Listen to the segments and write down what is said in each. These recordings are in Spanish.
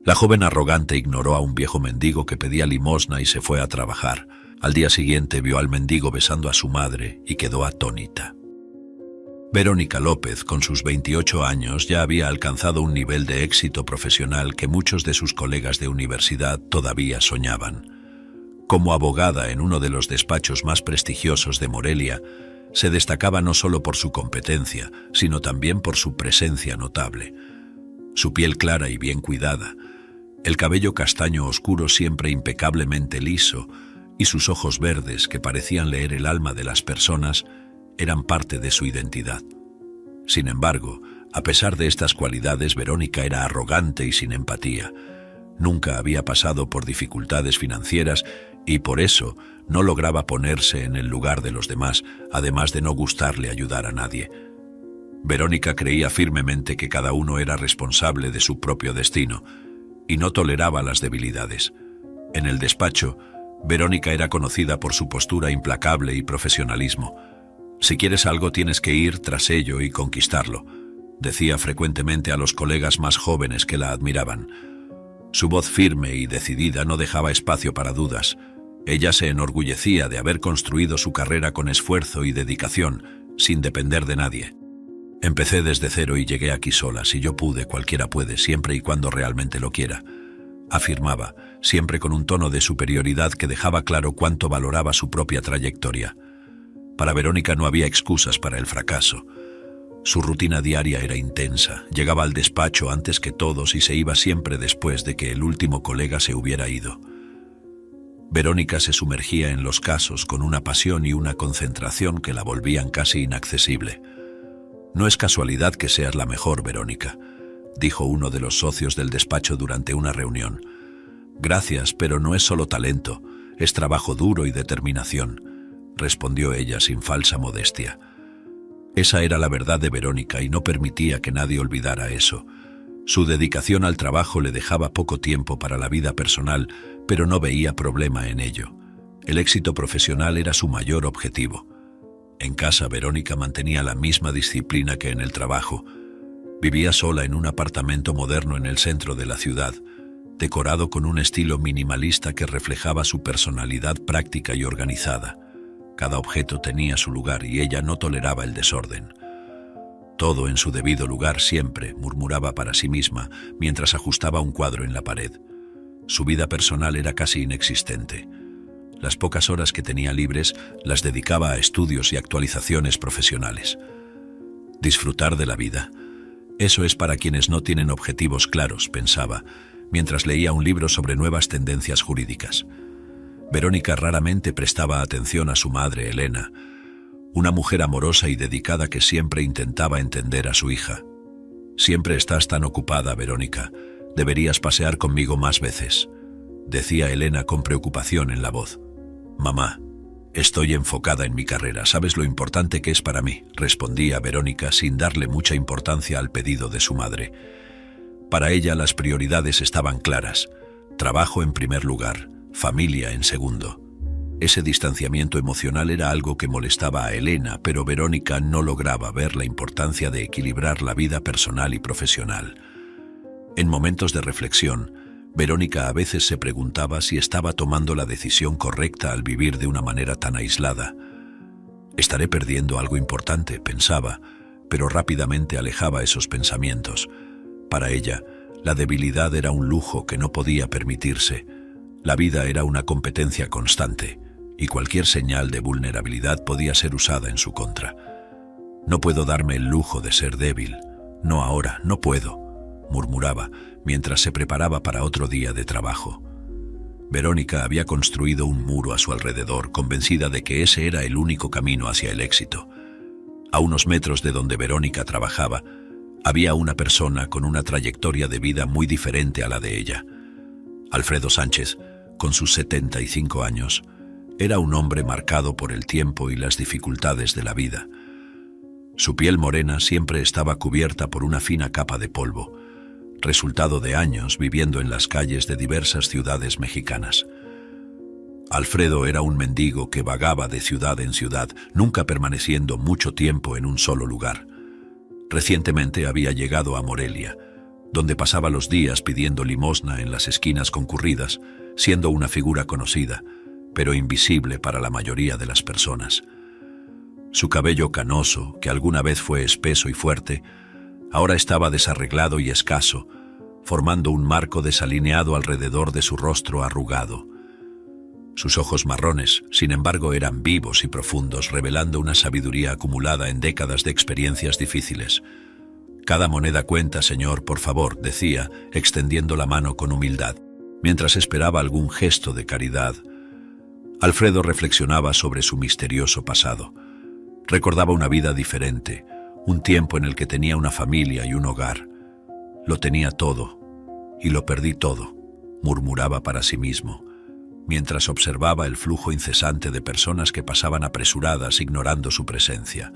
La joven arrogante ignoró a un viejo mendigo que pedía limosna y se fue a trabajar. Al día siguiente vio al mendigo besando a su madre y quedó atónita. Verónica López, con sus 28 años, ya había alcanzado un nivel de éxito profesional que muchos de sus colegas de universidad todavía soñaban. Como abogada en uno de los despachos más prestigiosos de Morelia, se destacaba no solo por su competencia, sino también por su presencia notable. Su piel clara y bien cuidada, el cabello castaño oscuro siempre impecablemente liso y sus ojos verdes que parecían leer el alma de las personas eran parte de su identidad. Sin embargo, a pesar de estas cualidades, Verónica era arrogante y sin empatía. Nunca había pasado por dificultades financieras y por eso no lograba ponerse en el lugar de los demás, además de no gustarle ayudar a nadie. Verónica creía firmemente que cada uno era responsable de su propio destino y no toleraba las debilidades. En el despacho, Verónica era conocida por su postura implacable y profesionalismo. «Si quieres algo, tienes que ir tras ello y conquistarlo», decía frecuentemente a los colegas más jóvenes que la admiraban. Su voz firme y decidida no dejaba espacio para dudas. Ella se enorgullecía de haber construido su carrera con esfuerzo y dedicación, sin depender de nadie. «Empecé desde cero y llegué aquí sola. Si yo pude, cualquiera puede, siempre y cuando realmente lo quiera», afirmaba, siempre con un tono de superioridad que dejaba claro cuánto valoraba su propia trayectoria. Para Verónica no había excusas para el fracaso. Su rutina diaria era intensa. Llegaba al despacho antes que todos y se iba siempre después de que el último colega se hubiera ido. Verónica se sumergía en los casos con una pasión y una concentración que la volvían casi inaccesible. «No es casualidad que seas la mejor, Verónica», dijo uno de los socios del despacho durante una reunión. «Gracias, pero no es solo talento, es trabajo duro y determinación», respondió ella sin falsa modestia. Esa era la verdad de Verónica y no permitía que nadie olvidara eso. Su dedicación al trabajo le dejaba poco tiempo para la vida personal, pero no veía problema en ello. El éxito profesional era su mayor objetivo. En casa, Verónica mantenía la misma disciplina que en el trabajo. Vivía sola en un apartamento moderno en el centro de la ciudad, decorado con un estilo minimalista que reflejaba su personalidad práctica y organizada. Cada objeto tenía su lugar y ella no toleraba el desorden. «Todo en su debido lugar siempre», murmuraba para sí misma mientras ajustaba un cuadro en la pared. Su vida personal era casi inexistente. Las pocas horas que tenía libres las dedicaba a estudios y actualizaciones profesionales. Disfrutar de la vida. Eso es para quienes no tienen objetivos claros, pensaba, mientras leía un libro sobre nuevas tendencias jurídicas. Verónica raramente prestaba atención a su madre, Elena, una mujer amorosa y dedicada que siempre intentaba entender a su hija. «Siempre estás tan ocupada, Verónica. Deberías pasear conmigo más veces», decía Elena con preocupación en la voz. «Mamá, estoy enfocada en mi carrera. ¿Sabes lo importante que es para mí?», respondía Verónica sin darle mucha importancia al pedido de su madre. Para ella las prioridades estaban claras. Trabajo en primer lugar, familia en segundo. Ese distanciamiento emocional era algo que molestaba a Elena, pero Verónica no lograba ver la importancia de equilibrar la vida personal y profesional. En momentos de reflexión, Verónica a veces se preguntaba si estaba tomando la decisión correcta al vivir de una manera tan aislada. «Estaré perdiendo algo importante», pensaba, pero rápidamente alejaba esos pensamientos. Para ella, la debilidad era un lujo que no podía permitirse. La vida era una competencia constante, y cualquier señal de vulnerabilidad podía ser usada en su contra. «No puedo darme el lujo de ser débil. No ahora, no puedo», murmuraba, mientras se preparaba para otro día de trabajo. Verónica había construido un muro a su alrededor, convencida de que ese era el único camino hacia el éxito. A unos metros de donde Verónica trabajaba, había una persona con una trayectoria de vida muy diferente a la de ella. Alfredo Sánchez, con sus 75 años, era un hombre marcado por el tiempo y las dificultades de la vida. Su piel morena siempre estaba cubierta por una fina capa de polvo, resultado de años viviendo en las calles de diversas ciudades mexicanas. Alfredo era un mendigo que vagaba de ciudad en ciudad, nunca permaneciendo mucho tiempo en un solo lugar. Recientemente había llegado a Morelia, donde pasaba los días pidiendo limosna en las esquinas concurridas, siendo una figura conocida, pero invisible para la mayoría de las personas. Su cabello canoso, que alguna vez fue espeso y fuerte, ahora estaba desarreglado y escaso, formando un marco desalineado alrededor de su rostro arrugado. Sus ojos marrones, sin embargo, eran vivos y profundos, revelando una sabiduría acumulada en décadas de experiencias difíciles. «Cada moneda cuenta, señor, por favor», decía, extendiendo la mano con humildad, mientras esperaba algún gesto de caridad. Alfredo reflexionaba sobre su misterioso pasado. Recordaba una vida diferente, un tiempo en el que tenía una familia y un hogar. Lo tenía todo, y lo perdí todo, murmuraba para sí mismo, mientras observaba el flujo incesante de personas que pasaban apresuradas ignorando su presencia.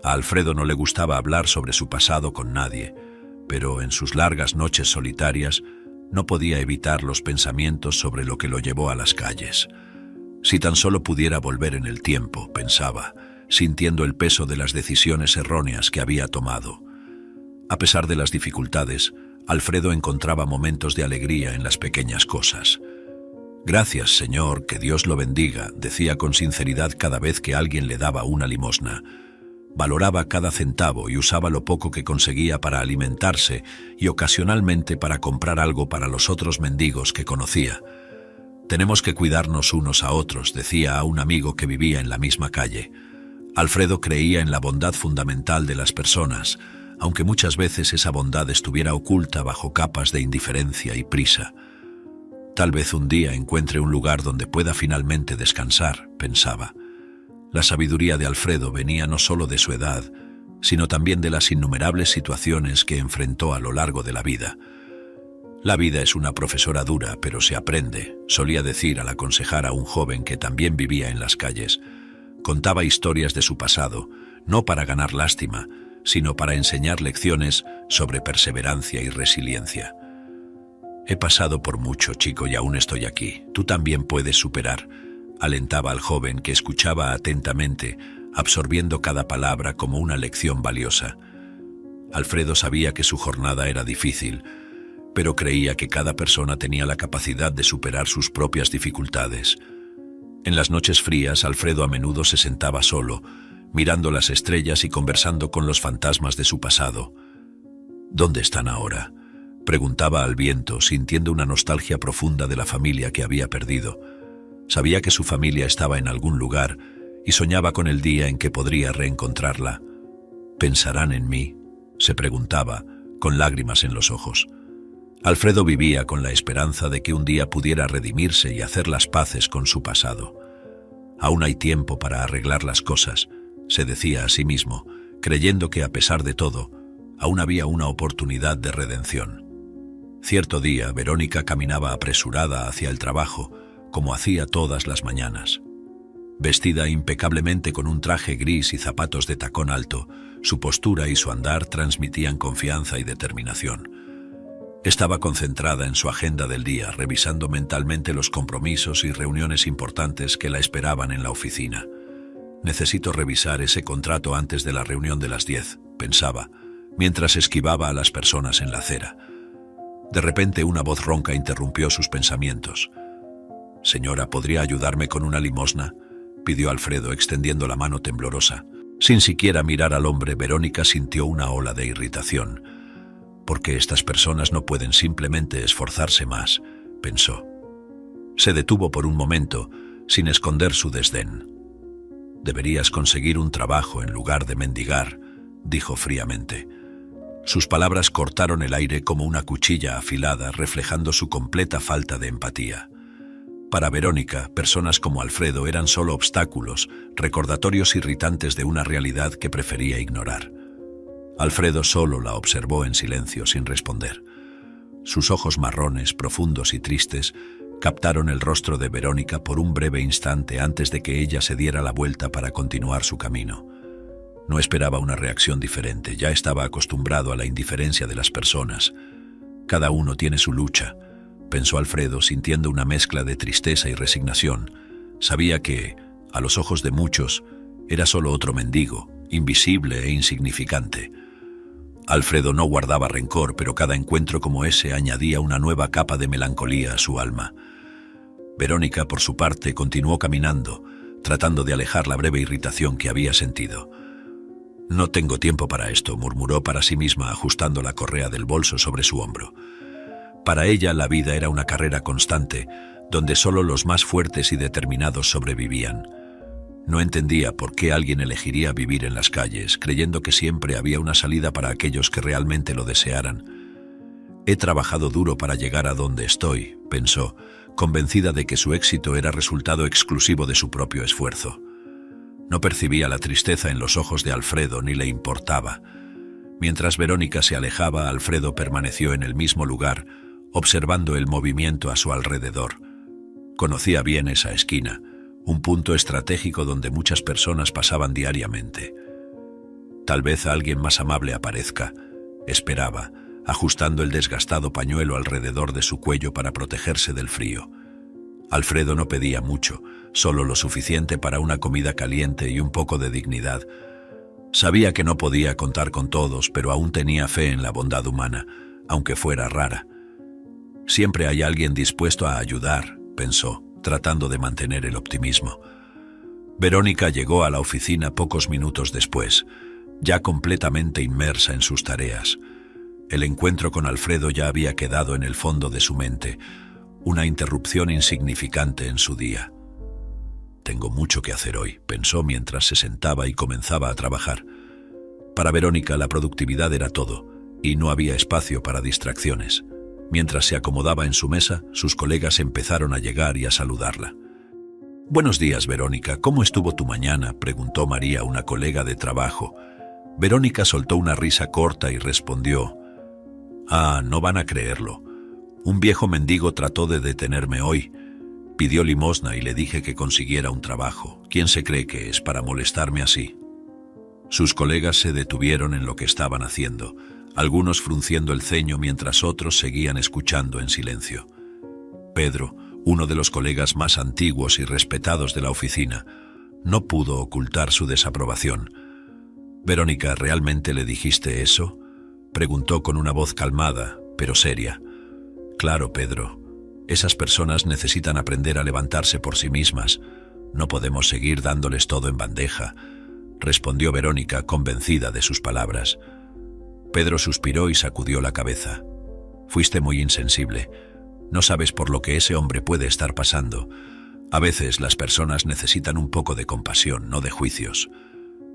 A Alfredo no le gustaba hablar sobre su pasado con nadie, pero en sus largas noches solitarias no podía evitar los pensamientos sobre lo que lo llevó a las calles. Si tan solo pudiera volver en el tiempo, pensaba, sintiendo el peso de las decisiones erróneas que había tomado. A pesar de las dificultades, Alfredo encontraba momentos de alegría en las pequeñas cosas. «Gracias, señor, que Dios lo bendiga», decía con sinceridad cada vez que alguien le daba una limosna. Valoraba cada centavo y usaba lo poco que conseguía para alimentarse y ocasionalmente para comprar algo para los otros mendigos que conocía. «Tenemos que cuidarnos unos a otros», decía a un amigo que vivía en la misma calle. Alfredo creía en la bondad fundamental de las personas, aunque muchas veces esa bondad estuviera oculta bajo capas de indiferencia y prisa. «Tal vez un día encuentre un lugar donde pueda finalmente descansar», pensaba. La sabiduría de Alfredo venía no solo de su edad, sino también de las innumerables situaciones que enfrentó a lo largo de la vida. «La vida es una profesora dura, pero se aprende», solía decir al aconsejar a un joven que también vivía en las calles. Contaba historias de su pasado, no para ganar lástima, sino para enseñar lecciones sobre perseverancia y resiliencia. «He pasado por mucho, chico, y aún estoy aquí. Tú también puedes superar», alentaba al joven que escuchaba atentamente, absorbiendo cada palabra como una lección valiosa. Alfredo sabía que su jornada era difícil, pero creía que cada persona tenía la capacidad de superar sus propias dificultades. En las noches frías, Alfredo a menudo se sentaba solo, mirando las estrellas y conversando con los fantasmas de su pasado. «¿Dónde están ahora?», preguntaba al viento, sintiendo una nostalgia profunda de la familia que había perdido. Sabía que su familia estaba en algún lugar y soñaba con el día en que podría reencontrarla. «¿Pensarán en mí?», se preguntaba, con lágrimas en los ojos. Alfredo vivía con la esperanza de que un día pudiera redimirse y hacer las paces con su pasado. «Aún hay tiempo para arreglar las cosas», se decía a sí mismo, creyendo que a pesar de todo, aún había una oportunidad de redención. Cierto día, Verónica caminaba apresurada hacia el trabajo, como hacía todas las mañanas. Vestida impecablemente con un traje gris y zapatos de tacón alto, su postura y su andar transmitían confianza y determinación. Estaba concentrada en su agenda del día, revisando mentalmente los compromisos y reuniones importantes que la esperaban en la oficina. «Necesito revisar ese contrato antes de la reunión de las 10», pensaba, mientras esquivaba a las personas en la acera. De repente una voz ronca interrumpió sus pensamientos. «Señora, ¿podría ayudarme con una limosna?», pidió Alfredo, extendiendo la mano temblorosa. Sin siquiera mirar al hombre, Verónica sintió una ola de irritación. «¿Por qué estas personas no pueden simplemente esforzarse más?», pensó. Se detuvo por un momento, sin esconder su desdén. «Deberías conseguir un trabajo en lugar de mendigar», dijo fríamente. Sus palabras cortaron el aire como una cuchilla afilada, reflejando su completa falta de empatía. Para Verónica, personas como Alfredo eran solo obstáculos, recordatorios irritantes de una realidad que prefería ignorar. Alfredo solo la observó en silencio, sin responder. Sus ojos marrones, profundos y tristes, captaron el rostro de Verónica por un breve instante antes de que ella se diera la vuelta para continuar su camino. No esperaba una reacción diferente, ya estaba acostumbrado a la indiferencia de las personas. «Cada uno tiene su lucha», pensó Alfredo, sintiendo una mezcla de tristeza y resignación. Sabía que, a los ojos de muchos, era solo otro mendigo, invisible e insignificante. Alfredo no guardaba rencor, pero cada encuentro como ese añadía una nueva capa de melancolía a su alma. Verónica, por su parte, continuó caminando, tratando de alejar la breve irritación que había sentido. «No tengo tiempo para esto», murmuró para sí misma, ajustando la correa del bolso sobre su hombro. Para ella la vida era una carrera constante, donde solo los más fuertes y determinados sobrevivían. No entendía por qué alguien elegiría vivir en las calles, creyendo que siempre había una salida para aquellos que realmente lo desearan. «He trabajado duro para llegar a donde estoy», pensó, convencida de que su éxito era resultado exclusivo de su propio esfuerzo. No percibía la tristeza en los ojos de Alfredo ni le importaba. Mientras Verónica se alejaba, Alfredo permaneció en el mismo lugar, observando el movimiento a su alrededor. Conocía bien esa esquina, un punto estratégico donde muchas personas pasaban diariamente. Tal vez alguien más amable aparezca, esperaba, ajustando el desgastado pañuelo alrededor de su cuello para protegerse del frío. Alfredo no pedía mucho, solo lo suficiente para una comida caliente y un poco de dignidad. Sabía que no podía contar con todos, pero aún tenía fe en la bondad humana, aunque fuera rara. «Siempre hay alguien dispuesto a ayudar», pensó, tratando de mantener el optimismo. Verónica llegó a la oficina pocos minutos después, ya completamente inmersa en sus tareas. El encuentro con Alfredo ya había quedado en el fondo de su mente, una interrupción insignificante en su día. «Tengo mucho que hacer hoy», pensó mientras se sentaba y comenzaba a trabajar. Para Verónica la productividad era todo, y no había espacio para distracciones. Mientras se acomodaba en su mesa, sus colegas empezaron a llegar y a saludarla. «Buenos días, Verónica. ¿Cómo estuvo tu mañana?», preguntó María, una colega de trabajo. Verónica soltó una risa corta y respondió: «Ah, no van a creerlo. Un viejo mendigo trató de detenerme hoy. Pidió limosna y le dije que consiguiera un trabajo. ¿Quién se cree que es para molestarme así?». Sus colegas se detuvieron en lo que estaban haciendo, algunos frunciendo el ceño mientras otros seguían escuchando en silencio. Pedro, uno de los colegas más antiguos y respetados de la oficina, no pudo ocultar su desaprobación. «Verónica, ¿realmente le dijiste eso?», preguntó con una voz calmada, pero seria. «Claro, Pedro. Esas personas necesitan aprender a levantarse por sí mismas. No podemos seguir dándoles todo en bandeja», respondió Verónica, convencida de sus palabras. Pedro suspiró y sacudió la cabeza. «Fuiste muy insensible. No sabes por lo que ese hombre puede estar pasando. A veces las personas necesitan un poco de compasión, no de juicios».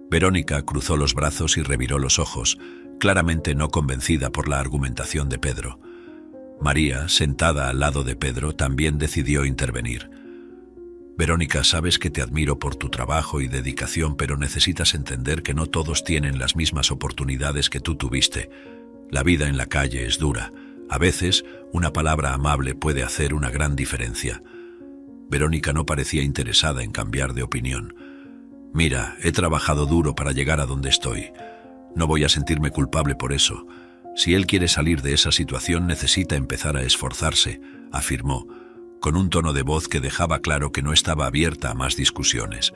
Verónica cruzó los brazos y reviró los ojos, claramente no convencida por la argumentación de Pedro. María, sentada al lado de Pedro, también decidió intervenir. «Verónica, sabes que te admiro por tu trabajo y dedicación, pero necesitas entender que no todos tienen las mismas oportunidades que tú tuviste. La vida en la calle es dura. A veces, una palabra amable puede hacer una gran diferencia». Verónica no parecía interesada en cambiar de opinión. «Mira, he trabajado duro para llegar a donde estoy. No voy a sentirme culpable por eso. Si él quiere salir de esa situación, necesita empezar a esforzarse», afirmó, con un tono de voz que dejaba claro que no estaba abierta a más discusiones.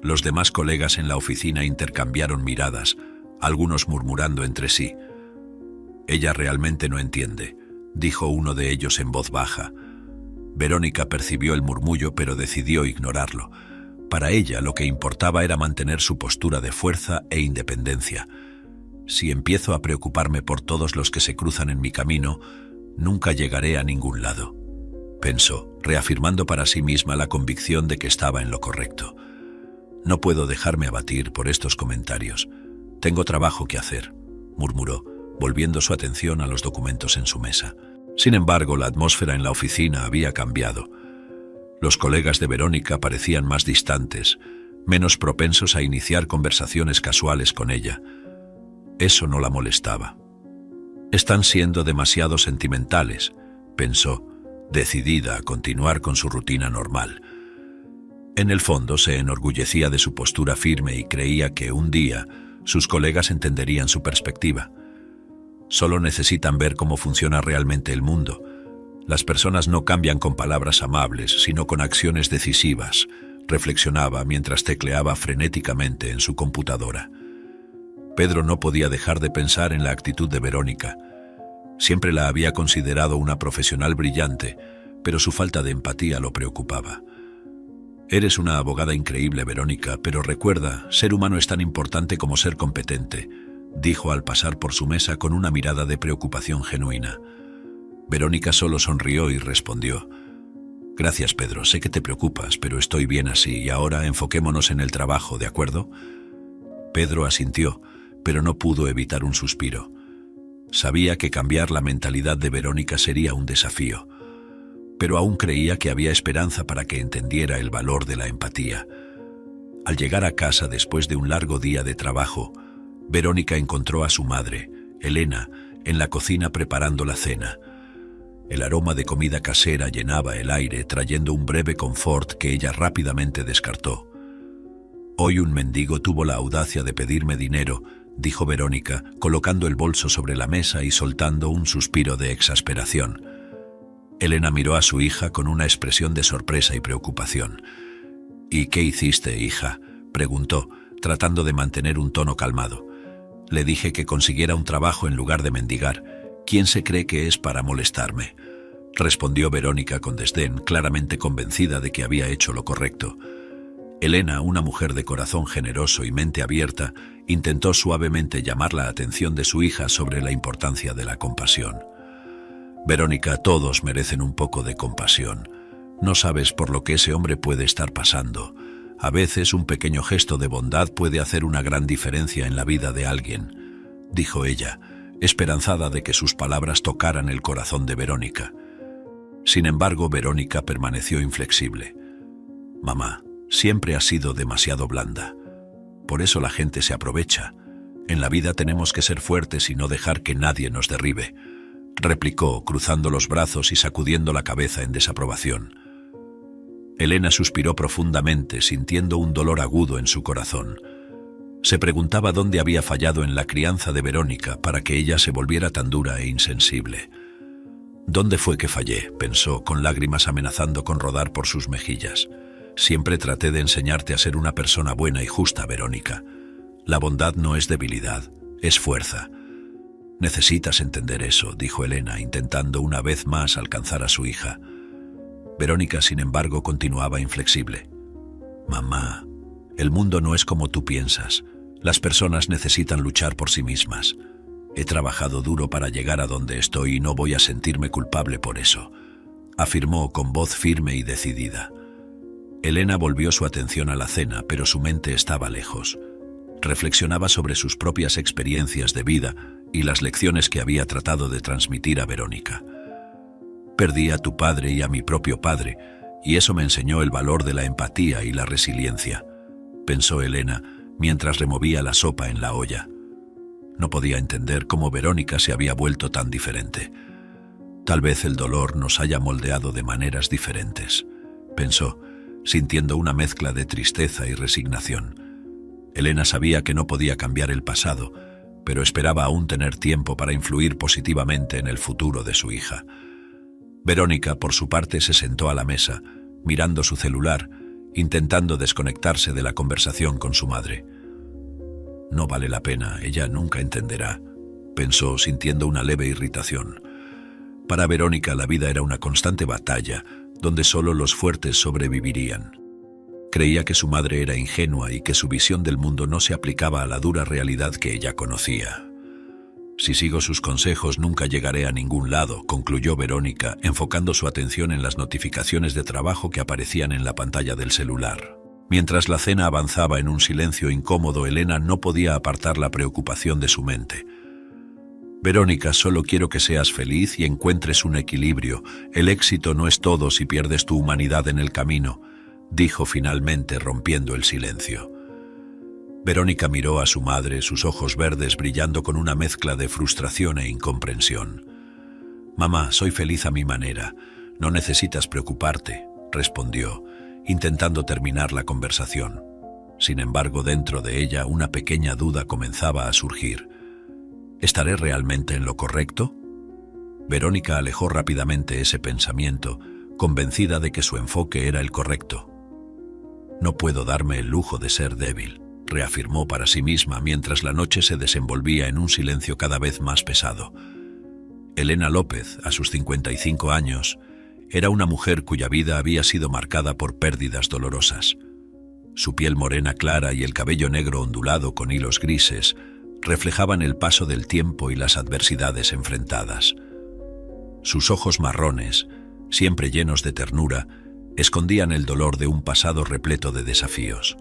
Los demás colegas en la oficina intercambiaron miradas, algunos murmurando entre sí. «Ella realmente no entiende», dijo uno de ellos en voz baja. Verónica percibió el murmullo, pero decidió ignorarlo. Para ella lo que importaba era mantener su postura de fuerza e independencia. «Si empiezo a preocuparme por todos los que se cruzan en mi camino, nunca llegaré a ningún lado», pensó, reafirmando para sí misma la convicción de que estaba en lo correcto. «No puedo dejarme abatir por estos comentarios. Tengo trabajo que hacer», murmuró, volviendo su atención a los documentos en su mesa. Sin embargo, la atmósfera en la oficina había cambiado. Los colegas de Verónica parecían más distantes, menos propensos a iniciar conversaciones casuales con ella. Eso no la molestaba. «Están siendo demasiado sentimentales», pensó, decidida a continuar con su rutina normal. En el fondo se enorgullecía de su postura firme y creía que un día sus colegas entenderían su perspectiva. «Solo necesitan ver cómo funciona realmente el mundo. Las personas no cambian con palabras amables, sino con acciones decisivas», reflexionaba mientras tecleaba frenéticamente en su computadora. Pedro no podía dejar de pensar en la actitud de Verónica. Siempre la había considerado una profesional brillante, pero su falta de empatía lo preocupaba. Eres una abogada increíble, Verónica, pero recuerda, ser humano es tan importante como ser competente, dijo al pasar por su mesa con una mirada de preocupación genuina. Verónica solo sonrió y respondió: Gracias, Pedro, sé que te preocupas, pero estoy bien así y ahora enfoquémonos en el trabajo, ¿de acuerdo? Pedro asintió, pero no pudo evitar un suspiro. Sabía que cambiar la mentalidad de Verónica sería un desafío, pero aún creía que había esperanza para que entendiera el valor de la empatía. Al llegar a casa después de un largo día de trabajo, Verónica encontró a su madre, Elena, en la cocina preparando la cena. El aroma de comida casera llenaba el aire, trayendo un breve confort que ella rápidamente descartó. Hoy un mendigo tuvo la audacia de pedirme dinero, dijo Verónica, colocando el bolso sobre la mesa y soltando un suspiro de exasperación. Elena miró a su hija con una expresión de sorpresa y preocupación. «¿Y qué hiciste, hija?», preguntó, tratando de mantener un tono calmado. «Le dije que consiguiera un trabajo en lugar de mendigar. ¿Quién se cree que es para molestarme?», respondió Verónica con desdén, claramente convencida de que había hecho lo correcto. Elena, una mujer de corazón generoso y mente abierta, intentó suavemente llamar la atención de su hija sobre la importancia de la compasión. «Verónica, todos merecen un poco de compasión. No sabes por lo que ese hombre puede estar pasando. A veces un pequeño gesto de bondad puede hacer una gran diferencia en la vida de alguien», dijo ella, esperanzada de que sus palabras tocaran el corazón de Verónica. Sin embargo, Verónica permaneció inflexible. «Mamá, siempre has sido demasiado blanda. Por eso la gente se aprovecha. En la vida tenemos que ser fuertes y no dejar que nadie nos derribe», replicó, cruzando los brazos y sacudiendo la cabeza en desaprobación. Elena suspiró profundamente, sintiendo un dolor agudo en su corazón. Se preguntaba dónde había fallado en la crianza de Verónica para que ella se volviera tan dura e insensible. «¿Dónde fue que fallé?», pensó, con lágrimas amenazando con rodar por sus mejillas. «Siempre traté de enseñarte a ser una persona buena y justa, Verónica. La bondad no es debilidad, es fuerza. Necesitas entender eso», dijo Elena, intentando una vez más alcanzar a su hija. Verónica, sin embargo, continuaba inflexible. «Mamá, el mundo no es como tú piensas. Las personas necesitan luchar por sí mismas. He trabajado duro para llegar a donde estoy y no voy a sentirme culpable por eso», afirmó con voz firme y decidida. Elena volvió su atención a la cena, pero su mente estaba lejos. Reflexionaba sobre sus propias experiencias de vida y las lecciones que había tratado de transmitir a Verónica. «Perdí a tu padre y a mi propio padre, y eso me enseñó el valor de la empatía y la resiliencia», pensó Elena, mientras removía la sopa en la olla. No podía entender cómo Verónica se había vuelto tan diferente. «Tal vez el dolor nos haya moldeado de maneras diferentes», pensó, sintiendo una mezcla de tristeza y resignación. Elena sabía que no podía cambiar el pasado, pero esperaba aún tener tiempo para influir positivamente en el futuro de su hija. Verónica, por su parte, se sentó a la mesa, mirando su celular, intentando desconectarse de la conversación con su madre. «No vale la pena, ella nunca entenderá», pensó, sintiendo una leve irritación. Para Verónica la vida era una constante batalla, donde solo los fuertes sobrevivirían. Creía que su madre era ingenua y que su visión del mundo no se aplicaba a la dura realidad que ella conocía. «Si sigo sus consejos nunca llegaré a ningún lado», concluyó Verónica, enfocando su atención en las notificaciones de trabajo que aparecían en la pantalla del celular. Mientras la cena avanzaba en un silencio incómodo, Elena no podía apartar la preocupación de su mente. «Verónica, solo quiero que seas feliz y encuentres un equilibrio. El éxito no es todo si pierdes tu humanidad en el camino», dijo finalmente, rompiendo el silencio. Verónica miró a su madre, sus ojos verdes brillando con una mezcla de frustración e incomprensión. «Mamá, soy feliz a mi manera. No necesitas preocuparte», respondió, intentando terminar la conversación. Sin embargo, dentro de ella una pequeña duda comenzaba a surgir. ¿Estaré realmente en lo correcto? Verónica alejó rápidamente ese pensamiento, convencida de que su enfoque era el correcto. «No puedo darme el lujo de ser débil», reafirmó para sí misma mientras la noche se desenvolvía en un silencio cada vez más pesado. Elena López, a sus 55 años, era una mujer cuya vida había sido marcada por pérdidas dolorosas. Su piel morena clara y el cabello negro ondulado con hilos grises reflejaban el paso del tiempo y las adversidades enfrentadas. Sus ojos marrones, siempre llenos de ternura, escondían el dolor de un pasado repleto de desafíos.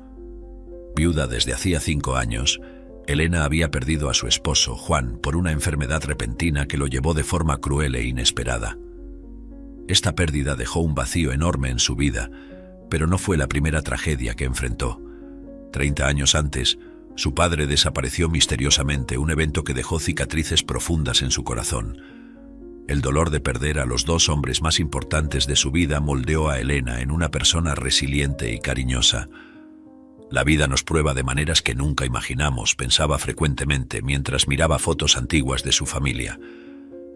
Viuda desde hacía 5 años, Elena había perdido a su esposo, Juan, por una enfermedad repentina que lo llevó de forma cruel e inesperada. Esta pérdida dejó un vacío enorme en su vida, pero no fue la primera tragedia que enfrentó. 30 años antes, su padre desapareció misteriosamente, un evento que dejó cicatrices profundas en su corazón. El dolor de perder a los 2 hombres más importantes de su vida moldeó a Elena en una persona resiliente y cariñosa. La vida nos prueba de maneras que nunca imaginamos, pensaba frecuentemente mientras miraba fotos antiguas de su familia.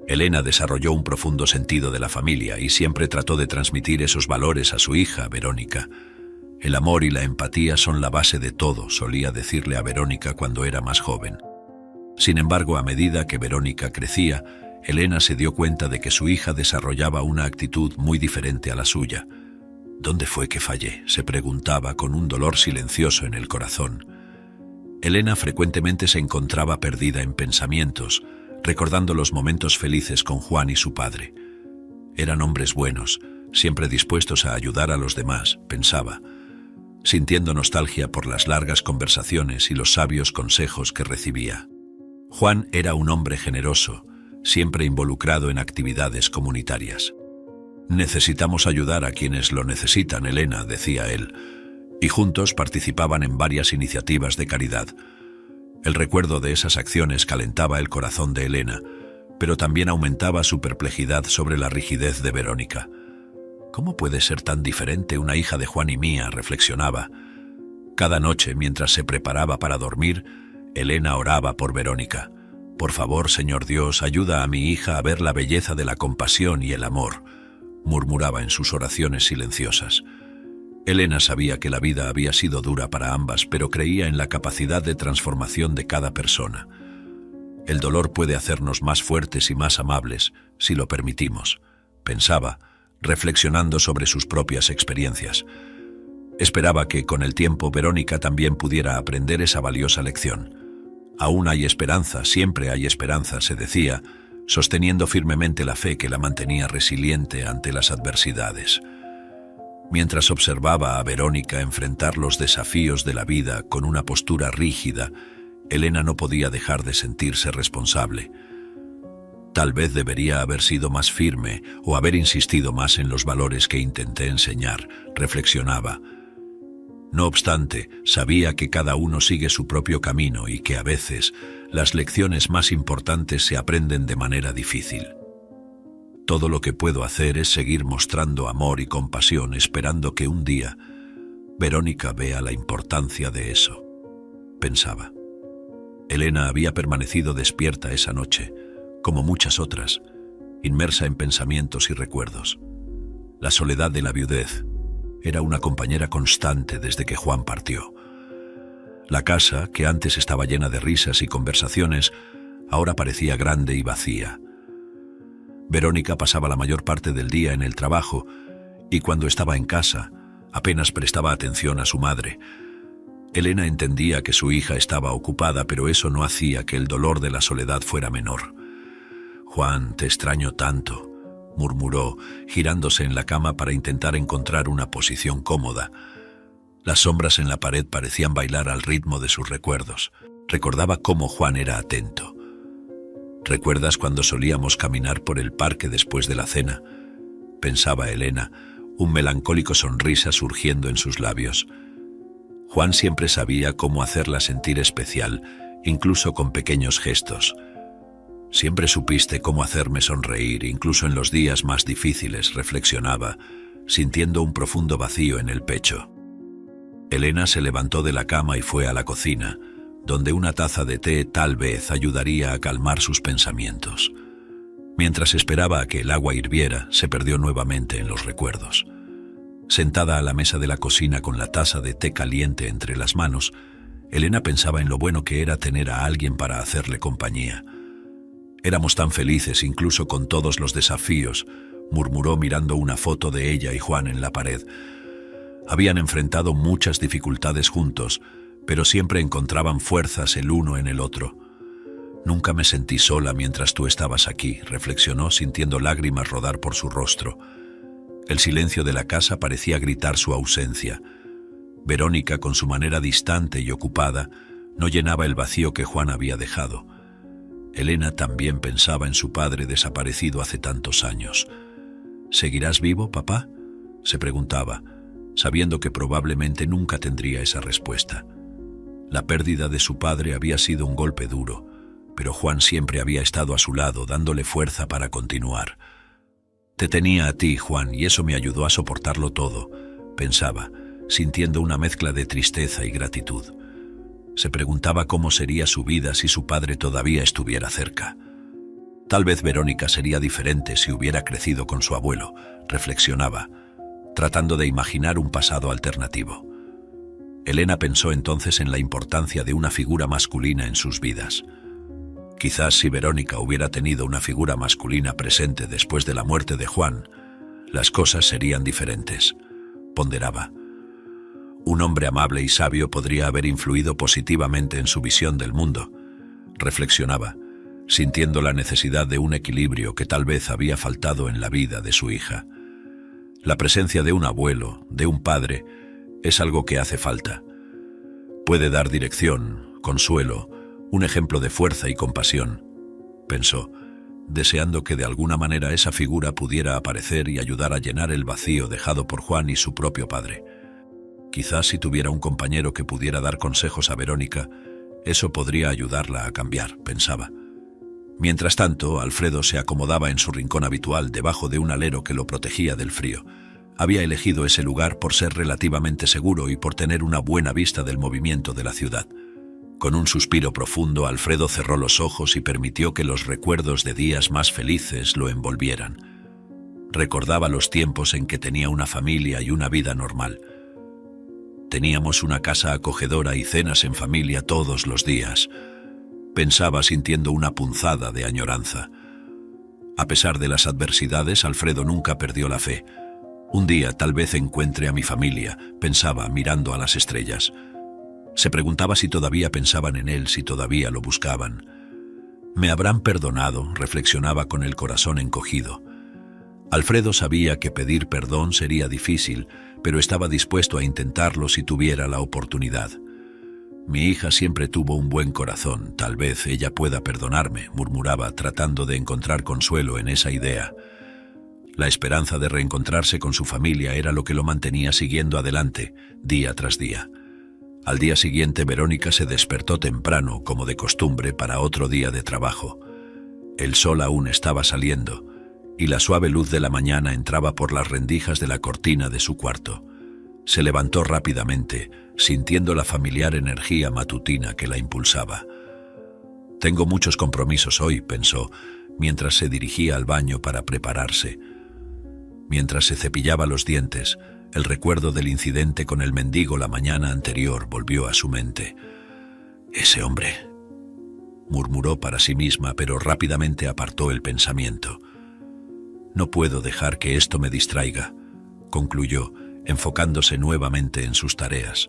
Elena desarrolló un profundo sentido de la familia y siempre trató de transmitir esos valores a su hija, Verónica. El amor y la empatía son la base de todo, solía decirle a Verónica cuando era más joven. Sin embargo, a medida que Verónica crecía, Elena se dio cuenta de que su hija desarrollaba una actitud muy diferente a la suya. ¿Dónde fue que fallé?, se preguntaba con un dolor silencioso en el corazón. Elena frecuentemente se encontraba perdida en pensamientos, recordando los momentos felices con Juan y su padre. Eran hombres buenos, siempre dispuestos a ayudar a los demás, pensaba, sintiendo nostalgia por las largas conversaciones y los sabios consejos que recibía. Juan era un hombre generoso, siempre involucrado en actividades comunitarias. «Necesitamos ayudar a quienes lo necesitan, Elena», decía él, y juntos participaban en varias iniciativas de caridad. El recuerdo de esas acciones calentaba el corazón de Elena, pero también aumentaba su perplejidad sobre la rigidez de Verónica. «¿Cómo puede ser tan diferente una hija de Juan y mía?», reflexionaba. Cada noche, mientras se preparaba para dormir, Elena oraba por Verónica. «Por favor, Señor Dios, ayuda a mi hija a ver la belleza de la compasión y el amor», murmuraba en sus oraciones silenciosas. Elena sabía que la vida había sido dura para ambas, pero creía en la capacidad de transformación de cada persona. «El dolor puede hacernos más fuertes y más amables, si lo permitimos», pensaba, reflexionando sobre sus propias experiencias. Esperaba que, con el tiempo, Verónica también pudiera aprender esa valiosa lección. «Aún hay esperanza, siempre hay esperanza», se decía, sosteniendo firmemente la fe que la mantenía resiliente ante las adversidades. Mientras observaba a Verónica enfrentar los desafíos de la vida con una postura rígida, Elena no podía dejar de sentirse responsable. Tal vez debería haber sido más firme o haber insistido más en los valores que intenté enseñar, reflexionaba. No obstante, sabía que cada uno sigue su propio camino y que a veces las lecciones más importantes se aprenden de manera difícil. Todo lo que puedo hacer es seguir mostrando amor y compasión, esperando que un día Verónica vea la importancia de eso, pensaba. Elena había permanecido despierta esa noche, como muchas otras, inmersa en pensamientos y recuerdos. La soledad de la viudez era una compañera constante desde que Juan partió. La casa, que antes estaba llena de risas y conversaciones, ahora parecía grande y vacía. Verónica pasaba la mayor parte del día en el trabajo y cuando estaba en casa apenas prestaba atención a su madre. Elena entendía que su hija estaba ocupada, pero eso no hacía que el dolor de la soledad fuera menor. «Juan, te extraño tanto», murmuró, girándose en la cama para intentar encontrar una posición cómoda. Las sombras en la pared parecían bailar al ritmo de sus recuerdos. Recordaba cómo Juan era atento. «¿Recuerdas cuando solíamos caminar por el parque después de la cena?», pensaba Elena, un melancólico sonrisa surgiendo en sus labios. Juan siempre sabía cómo hacerla sentir especial, incluso con pequeños gestos. «Siempre supiste cómo hacerme sonreír, incluso en los días más difíciles», reflexionaba, sintiendo un profundo vacío en el pecho. Elena se levantó de la cama y fue a la cocina, donde una taza de té tal vez ayudaría a calmar sus pensamientos. Mientras esperaba a que el agua hirviera, se perdió nuevamente en los recuerdos. Sentada a la mesa de la cocina con la taza de té caliente entre las manos, Elena pensaba en lo bueno que era tener a alguien para hacerle compañía. Éramos tan felices incluso con todos los desafíos, murmuró mirando una foto de ella y Juan en la pared. Habían enfrentado muchas dificultades juntos, pero siempre encontraban fuerzas el uno en el otro. Nunca me sentí sola mientras tú estabas aquí, reflexionó sintiendo lágrimas rodar por su rostro. El silencio de la casa parecía gritar su ausencia. Verónica, con su manera distante y ocupada, no llenaba el vacío que Juan había dejado. Elena también pensaba en su padre desaparecido hace tantos años. ¿Seguirás vivo, papá?, se preguntaba, sabiendo que probablemente nunca tendría esa respuesta. La pérdida de su padre había sido un golpe duro, pero Juan siempre había estado a su lado, dándole fuerza para continuar. Te tenía a ti, Juan, y eso me ayudó a soportarlo todo, pensaba, sintiendo una mezcla de tristeza y gratitud. Se preguntaba cómo sería su vida si su padre todavía estuviera cerca. Tal vez Verónica sería diferente si hubiera crecido con su abuelo, reflexionaba, tratando de imaginar un pasado alternativo. Elena pensó entonces en la importancia de una figura masculina en sus vidas. Quizás si Verónica hubiera tenido una figura masculina presente después de la muerte de Juan, las cosas serían diferentes, ponderaba. Un hombre amable y sabio podría haber influido positivamente en su visión del mundo, reflexionaba, sintiendo la necesidad de un equilibrio que tal vez había faltado en la vida de su hija. La presencia de un abuelo, de un padre, es algo que hace falta. Puede dar dirección, consuelo, un ejemplo de fuerza y compasión, pensó, deseando que de alguna manera esa figura pudiera aparecer y ayudar a llenar el vacío dejado por Juan y su propio padre. Quizás si tuviera un compañero que pudiera dar consejos a Verónica, eso podría ayudarla a cambiar, pensaba. Mientras tanto, Alfredo se acomodaba en su rincón habitual debajo de un alero que lo protegía del frío. Había elegido ese lugar por ser relativamente seguro y por tener una buena vista del movimiento de la ciudad. Con un suspiro profundo, Alfredo cerró los ojos y permitió que los recuerdos de días más felices lo envolvieran. Recordaba los tiempos en que tenía una familia y una vida normal. Teníamos una casa acogedora y cenas en familia todos los días. Pensaba sintiendo una punzada de añoranza. A pesar de las adversidades, Alfredo nunca perdió la fe. Un día tal vez encuentre a mi familia, pensaba mirando a las estrellas. Se preguntaba si todavía pensaban en él, si todavía lo buscaban. «¿Me habrán perdonado?», reflexionaba con el corazón encogido. Alfredo sabía que pedir perdón sería difícil, pero estaba dispuesto a intentarlo si tuviera la oportunidad. «Mi hija siempre tuvo un buen corazón, tal vez ella pueda perdonarme», murmuraba, tratando de encontrar consuelo en esa idea. La esperanza de reencontrarse con su familia era lo que lo mantenía siguiendo adelante, día tras día. Al día siguiente, Verónica se despertó temprano, como de costumbre, para otro día de trabajo. El sol aún estaba saliendo, y la suave luz de la mañana entraba por las rendijas de la cortina de su cuarto. Se levantó rápidamente, sintiendo la familiar energía matutina que la impulsaba. «Tengo muchos compromisos hoy», pensó, mientras se dirigía al baño para prepararse. Mientras se cepillaba los dientes, el recuerdo del incidente con el mendigo la mañana anterior volvió a su mente. «Ese hombre», murmuró para sí misma, pero rápidamente apartó el pensamiento. «No puedo dejar que esto me distraiga», concluyó, enfocándose nuevamente en sus tareas.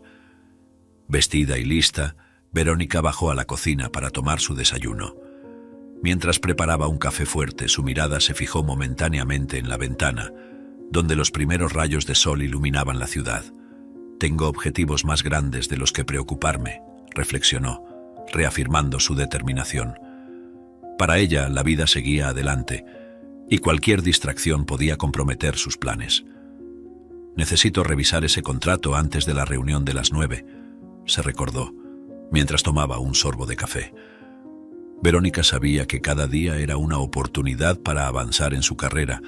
Vestida y lista, Verónica bajó a la cocina para tomar su desayuno. Mientras preparaba un café fuerte, su mirada se fijó momentáneamente en la ventana, donde los primeros rayos de sol iluminaban la ciudad. «Tengo objetivos más grandes de los que preocuparme», reflexionó, reafirmando su determinación. Para ella, la vida seguía adelante, y cualquier distracción podía comprometer sus planes. «Necesito revisar ese contrato antes de la reunión de las 9», se recordó, mientras tomaba un sorbo de café. Verónica sabía que cada día era una oportunidad para avanzar en su carrera,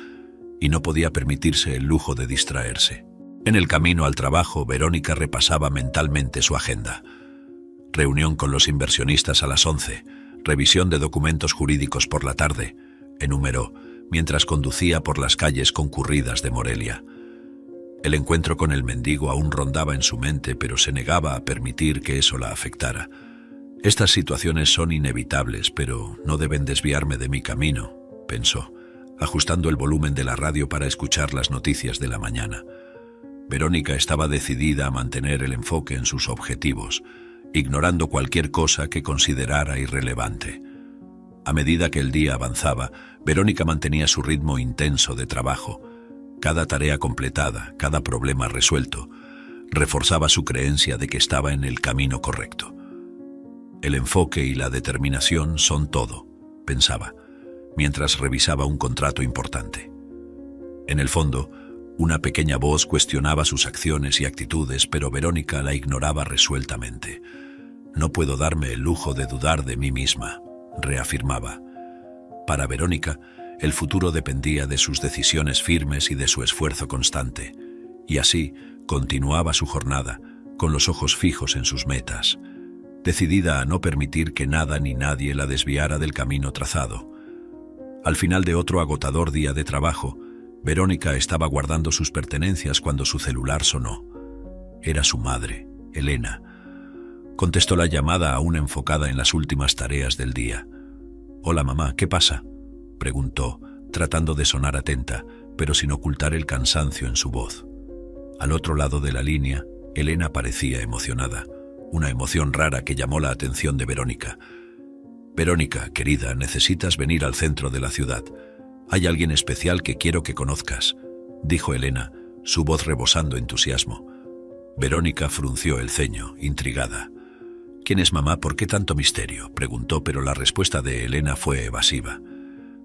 y no podía permitirse el lujo de distraerse. En el camino al trabajo, Verónica repasaba mentalmente su agenda. Reunión con los inversionistas a las 11, revisión de documentos jurídicos por la tarde, enumeró, mientras conducía por las calles concurridas de Morelia. El encuentro con el mendigo aún rondaba en su mente, pero se negaba a permitir que eso la afectara. Estas situaciones son inevitables, pero no deben desviarme de mi camino, pensó, ajustando el volumen de la radio para escuchar las noticias de la mañana. Verónica estaba decidida a mantener el enfoque en sus objetivos, ignorando cualquier cosa que considerara irrelevante. A medida que el día avanzaba, Verónica mantenía su ritmo intenso de trabajo. Cada tarea completada, cada problema resuelto, reforzaba su creencia de que estaba en el camino correcto. El enfoque y la determinación son todo, pensaba, mientras revisaba un contrato importante. En el fondo, una pequeña voz cuestionaba sus acciones y actitudes, pero Verónica la ignoraba resueltamente. No puedo darme el lujo de dudar de mí misma, reafirmaba. Para Verónica, el futuro dependía de sus decisiones firmes y de su esfuerzo constante, y así continuaba su jornada, con los ojos fijos en sus metas, decidida a no permitir que nada ni nadie la desviara del camino trazado. Al final de otro agotador día de trabajo, Verónica estaba guardando sus pertenencias cuando su celular sonó. Era su madre, Elena. Contestó la llamada aún enfocada en las últimas tareas del día. «Hola, mamá, ¿qué pasa?», preguntó, tratando de sonar atenta, pero sin ocultar el cansancio en su voz. Al otro lado de la línea, Elena parecía emocionada, una emoción rara que llamó la atención de Verónica. «Verónica, querida, necesitas venir al centro de la ciudad. Hay alguien especial que quiero que conozcas», dijo Elena, su voz rebosando entusiasmo. Verónica frunció el ceño, intrigada. «¿Quién es mamá? ¿Por qué tanto misterio?», preguntó, pero la respuesta de Elena fue evasiva.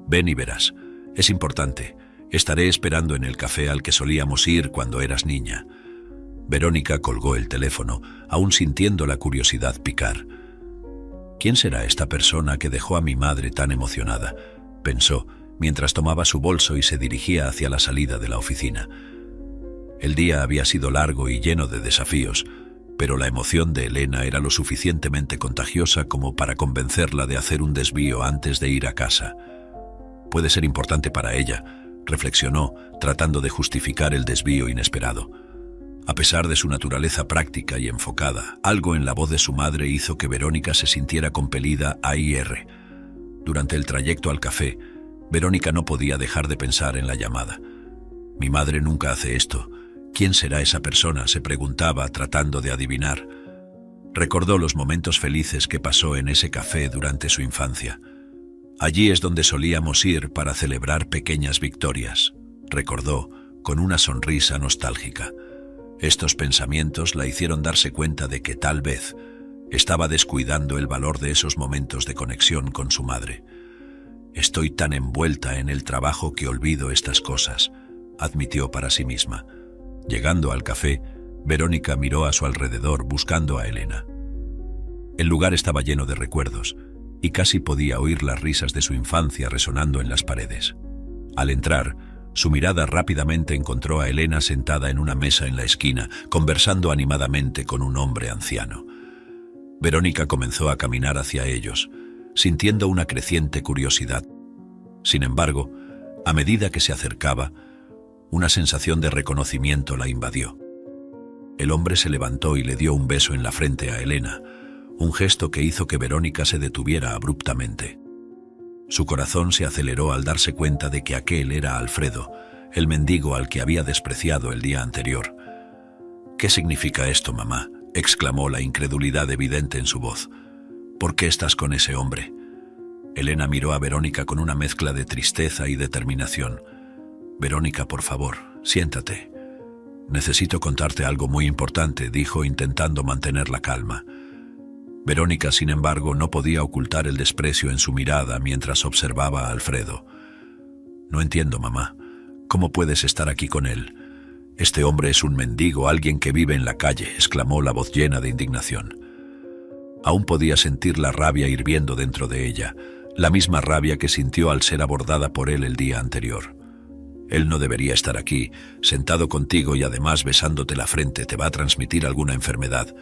«Ven y verás. Es importante. Estaré esperando en el café al que solíamos ir cuando eras niña». Verónica colgó el teléfono, aún sintiendo la curiosidad picar. «¿Quién será esta persona que dejó a mi madre tan emocionada?», pensó, mientras tomaba su bolso y se dirigía hacia la salida de la oficina. El día había sido largo y lleno de desafíos, pero la emoción de Elena era lo suficientemente contagiosa como para convencerla de hacer un desvío antes de ir a casa. «Puede ser importante para ella», reflexionó, tratando de justificar el desvío inesperado. A pesar de su naturaleza práctica y enfocada, algo en la voz de su madre hizo que Verónica se sintiera compelida a ir. Durante el trayecto al café, Verónica no podía dejar de pensar en la llamada. «Mi madre nunca hace esto. ¿Quién será esa persona?», se preguntaba, tratando de adivinar. Recordó los momentos felices que pasó en ese café durante su infancia. «Allí es donde solíamos ir para celebrar pequeñas victorias», recordó, con una sonrisa nostálgica. Estos pensamientos la hicieron darse cuenta de que tal vez estaba descuidando el valor de esos momentos de conexión con su madre. «Estoy tan envuelta en el trabajo que olvido estas cosas», admitió para sí misma. Llegando al café, Verónica miró a su alrededor buscando a Elena. El lugar estaba lleno de recuerdos, y casi podía oír las risas de su infancia resonando en las paredes. Al entrar, su mirada rápidamente encontró a Elena sentada en una mesa en la esquina, conversando animadamente con un hombre anciano. Verónica comenzó a caminar hacia ellos, sintiendo una creciente curiosidad. Sin embargo, a medida que se acercaba, una sensación de reconocimiento la invadió. El hombre se levantó y le dio un beso en la frente a Elena, un gesto que hizo que Verónica se detuviera abruptamente. Su corazón se aceleró al darse cuenta de que aquel era Alfredo, el mendigo al que había despreciado el día anterior. «¿Qué significa esto, mamá?», exclamó, la incredulidad evidente en su voz. «¿Por qué estás con ese hombre?». Elena miró a Verónica con una mezcla de tristeza y determinación. «Verónica, por favor, siéntate. Necesito contarte algo muy importante», dijo, intentando mantener la calma. Verónica, sin embargo, no podía ocultar el desprecio en su mirada mientras observaba a Alfredo. «No entiendo, mamá. ¿Cómo puedes estar aquí con él? Este hombre es un mendigo, alguien que vive en la calle», exclamó, la voz llena de indignación. Aún podía sentir la rabia hirviendo dentro de ella, la misma rabia que sintió al ser abordada por él el día anterior. «Él no debería estar aquí, sentado contigo y además besándote la frente. Te va a transmitir alguna enfermedad»,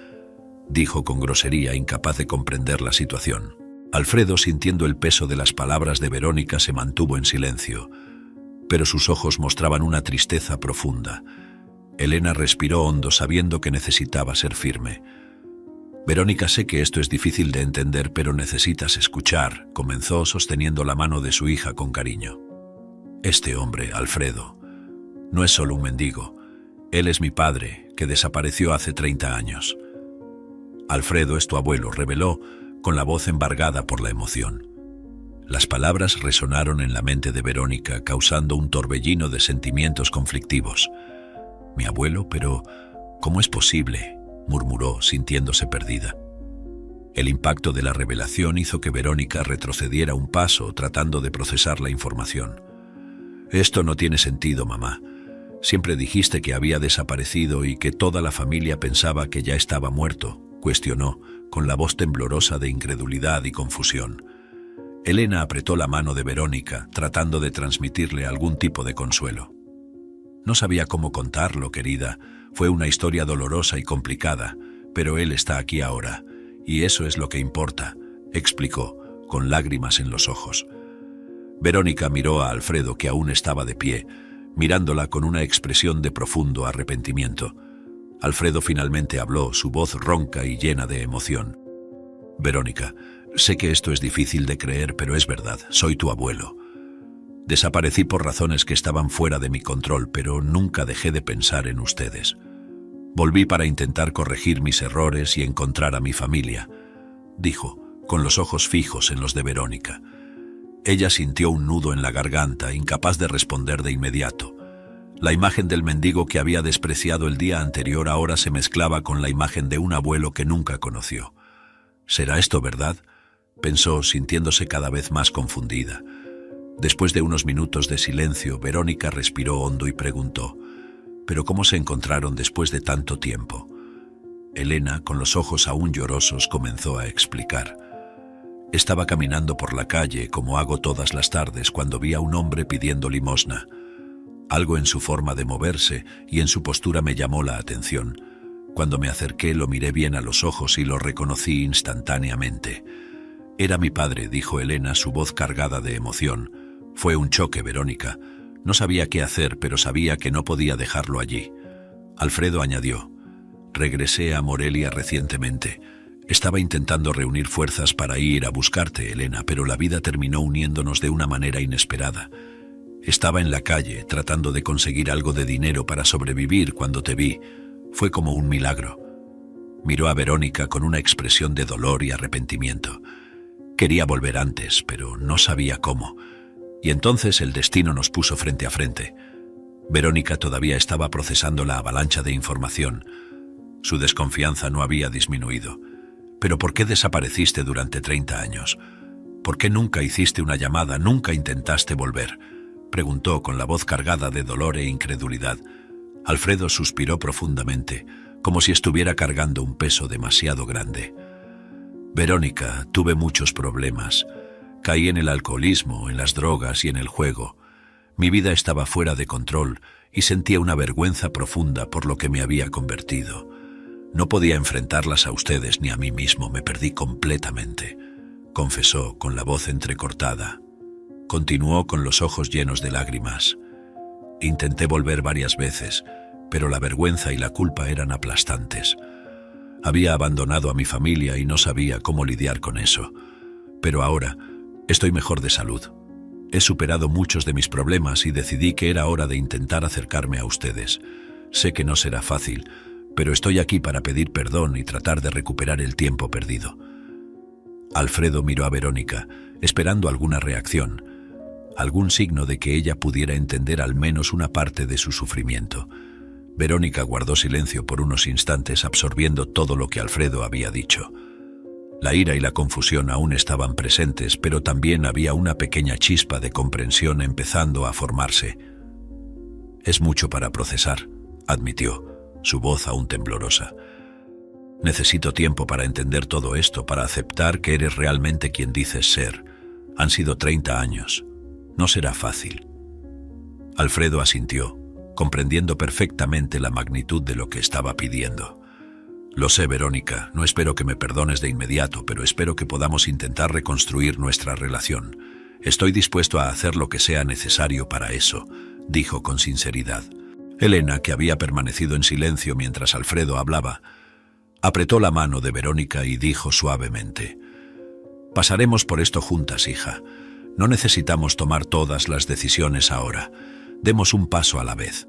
dijo con grosería, incapaz de comprender la situación. Alfredo, sintiendo el peso de las palabras de Verónica, se mantuvo en silencio, pero sus ojos mostraban una tristeza profunda. Elena respiró hondo sabiendo que necesitaba ser firme. Verónica, sé que esto es difícil de entender, pero necesitas escuchar, comenzó sosteniendo la mano de su hija con cariño. Este hombre, Alfredo, no es solo un mendigo. Él es mi padre, que desapareció hace 30 años. Alfredo es tu abuelo, reveló, con la voz embargada por la emoción. Las palabras resonaron en la mente de Verónica, causando un torbellino de sentimientos conflictivos. Mi abuelo, pero ¿cómo es posible?, murmuró, sintiéndose perdida. El impacto de la revelación hizo que Verónica retrocediera un paso, tratando de procesar la información. Esto no tiene sentido, mamá. Siempre dijiste que había desaparecido y que toda la familia pensaba que ya estaba muerto, cuestionó, con la voz temblorosa de incredulidad y confusión. Elena apretó la mano de Verónica, tratando de transmitirle algún tipo de consuelo. No sabía cómo contarlo, querida. Fue una historia dolorosa y complicada, pero él está aquí ahora, y eso es lo que importa, explicó, con lágrimas en los ojos. Verónica miró a Alfredo, que aún estaba de pie, mirándola con una expresión de profundo arrepentimiento. Alfredo finalmente habló, su voz ronca y llena de emoción. Verónica, sé que esto es difícil de creer, pero es verdad, soy tu abuelo. Desaparecí por razones que estaban fuera de mi control, pero nunca dejé de pensar en ustedes. Volví para intentar corregir mis errores y encontrar a mi familia, dijo, con los ojos fijos en los de Verónica. Ella sintió un nudo en la garganta, incapaz de responder de inmediato. La imagen del mendigo que había despreciado el día anterior ahora se mezclaba con la imagen de un abuelo que nunca conoció. ¿Será esto verdad?, pensó, sintiéndose cada vez más confundida. Después de unos minutos de silencio, Verónica respiró hondo y preguntó, ¿pero cómo se encontraron después de tanto tiempo? Elena, con los ojos aún llorosos, comenzó a explicar. Estaba caminando por la calle, como hago todas las tardes, cuando vi a un hombre pidiendo limosna. Algo en su forma de moverse y en su postura me llamó la atención. Cuando me acerqué, lo miré bien a los ojos y lo reconocí instantáneamente. Era mi padre, dijo Elena, su voz cargada de emoción. Fue un choque, Verónica. No sabía qué hacer, pero sabía que no podía dejarlo allí. Alfredo añadió, regresé a Morelia recientemente. Estaba intentando reunir fuerzas para ir a buscarte, Elena, pero la vida terminó uniéndonos de una manera inesperada. Estaba en la calle, tratando de conseguir algo de dinero para sobrevivir cuando te vi. Fue como un milagro. Miró a Verónica con una expresión de dolor y arrepentimiento. Quería volver antes, pero no sabía cómo. Y entonces el destino nos puso frente a frente. Verónica todavía estaba procesando la avalancha de información. Su desconfianza no había disminuido. ¿Pero por qué desapareciste durante 30 años? ¿Por qué nunca hiciste una llamada, nunca intentaste volver?, preguntó con la voz cargada de dolor e incredulidad. Alfredo suspiró profundamente, como si estuviera cargando un peso demasiado grande. Verónica, tuve muchos problemas. Caí en el alcoholismo, en las drogas y en el juego. Mi vida estaba fuera de control y sentía una vergüenza profunda por lo que me había convertido. No podía enfrentarlas a ustedes ni a mí mismo, me perdí completamente, confesó con la voz entrecortada. Continuó con los ojos llenos de lágrimas. Intenté volver varias veces, pero la vergüenza y la culpa eran aplastantes. Había abandonado a mi familia y no sabía cómo lidiar con eso. Pero ahora estoy mejor de salud. He superado muchos de mis problemas y decidí que era hora de intentar acercarme a ustedes. Sé que no será fácil, pero estoy aquí para pedir perdón y tratar de recuperar el tiempo perdido. Alfredo miró a Verónica, esperando alguna reacción, algún signo de que ella pudiera entender al menos una parte de su sufrimiento. Verónica guardó silencio por unos instantes, absorbiendo todo lo que Alfredo había dicho. La ira y la confusión aún estaban presentes, pero también había una pequeña chispa de comprensión empezando a formarse. Es mucho para procesar, admitió, su voz aún temblorosa. Necesito tiempo para entender todo esto, para aceptar que eres realmente quien dices ser. Han sido 30 años. No será fácil. Alfredo asintió, comprendiendo perfectamente la magnitud de lo que estaba pidiendo. Lo sé, Verónica, no espero que me perdones de inmediato, pero espero que podamos intentar reconstruir nuestra relación. Estoy dispuesto a hacer lo que sea necesario para eso, dijo con sinceridad. Elena, que había permanecido en silencio mientras Alfredo hablaba, apretó la mano de Verónica y dijo suavemente: «Pasaremos por esto juntas, hija. No necesitamos tomar todas las decisiones ahora. Demos un paso a la vez».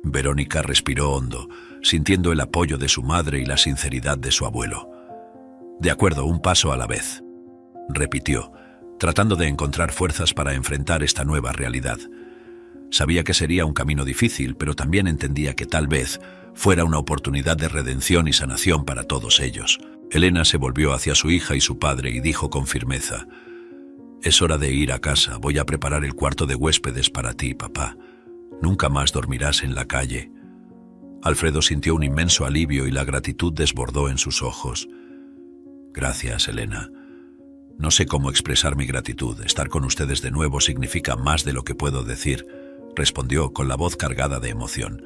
Verónica respiró hondo, sintiendo el apoyo de su madre y la sinceridad de su abuelo. «De acuerdo, un paso a la vez», repitió, tratando de encontrar fuerzas para enfrentar esta nueva realidad. Sabía que sería un camino difícil, pero también entendía que tal vez fuera una oportunidad de redención y sanación para todos ellos. Elena se volvió hacia su hija y su padre y dijo con firmeza: «Es hora de ir a casa. Voy a preparar el cuarto de huéspedes para ti, papá. Nunca más dormirás en la calle». Alfredo sintió un inmenso alivio y la gratitud desbordó en sus ojos. «Gracias, Elena. No sé cómo expresar mi gratitud. Estar con ustedes de nuevo significa más de lo que puedo decir», respondió con la voz cargada de emoción.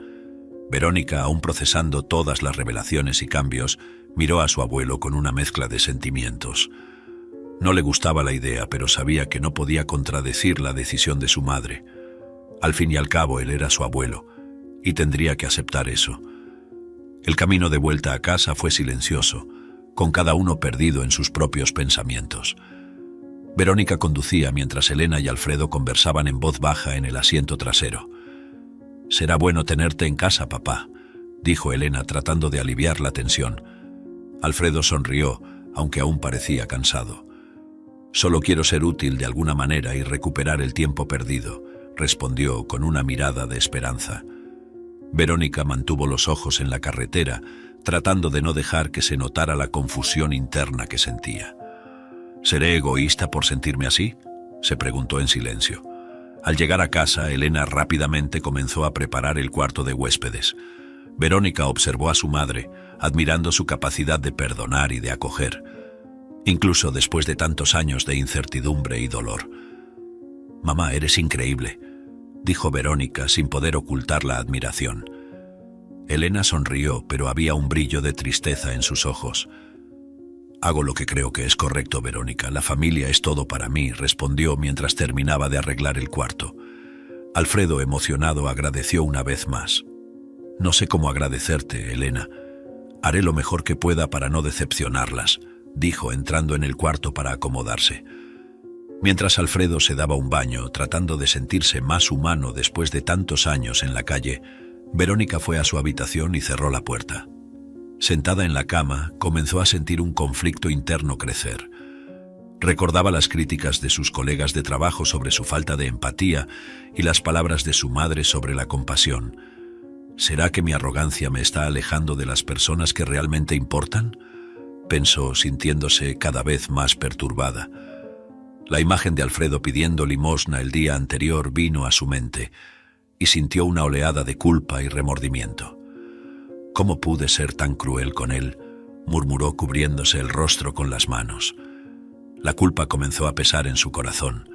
Verónica, aún procesando todas las revelaciones y cambios, miró a su abuelo con una mezcla de sentimientos. No le gustaba la idea, pero sabía que no podía contradecir la decisión de su madre. Al fin y al cabo, él era su abuelo, y tendría que aceptar eso. El camino de vuelta a casa fue silencioso, con cada uno perdido en sus propios pensamientos. Verónica conducía mientras Elena y Alfredo conversaban en voz baja en el asiento trasero. «Será bueno tenerte en casa, papá», dijo Elena tratando de aliviar la tensión. Alfredo sonrió, aunque aún parecía cansado. «Solo quiero ser útil de alguna manera y recuperar el tiempo perdido», respondió con una mirada de esperanza. Verónica mantuvo los ojos en la carretera, tratando de no dejar que se notara la confusión interna que sentía. «¿Seré egoísta por sentirme así?», se preguntó en silencio. Al llegar a casa, Elena rápidamente comenzó a preparar el cuarto de huéspedes. Verónica observó a su madre, admirando su capacidad de perdonar y de acoger, incluso después de tantos años de incertidumbre y dolor. «Mamá, eres increíble», dijo Verónica sin poder ocultar la admiración. Elena sonrió, pero había un brillo de tristeza en sus ojos. «Hago lo que creo que es correcto, Verónica. La familia es todo para mí», respondió mientras terminaba de arreglar el cuarto. Alfredo, emocionado, agradeció una vez más. «No sé cómo agradecerte, Elena. Haré lo mejor que pueda para no decepcionarlas», dijo entrando en el cuarto para acomodarse. Mientras Alfredo se daba un baño, tratando de sentirse más humano después de tantos años en la calle, Verónica fue a su habitación y cerró la puerta. Sentada en la cama, comenzó a sentir un conflicto interno crecer. Recordaba las críticas de sus colegas de trabajo sobre su falta de empatía y las palabras de su madre sobre la compasión. ¿Será que mi arrogancia me está alejando de las personas que realmente importan?, pensó, sintiéndose cada vez más perturbada. La imagen de Alfredo pidiendo limosna el día anterior vino a su mente y sintió una oleada de culpa y remordimiento. «¿Cómo pude ser tan cruel con él?», murmuró cubriéndose el rostro con las manos. La culpa comenzó a pesar en su corazón.